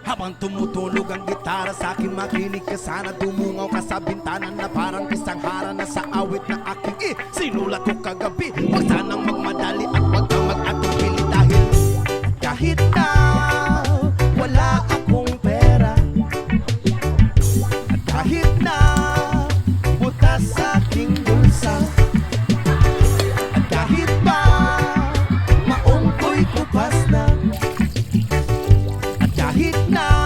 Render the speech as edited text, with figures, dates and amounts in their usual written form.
Habang tumutunog ang gitara sa akin, makinig ka sana. Dumungaw ka sa bintana na parang isang harana sa awit na aking sinulat ko kagabi. Huwag sanang magmadali at huwag kang mag-atubili dahil kahit na wala akong pera, at kahit na butas sa aking bulsa, at kahit pa maong ko'y kupas na, at kahit na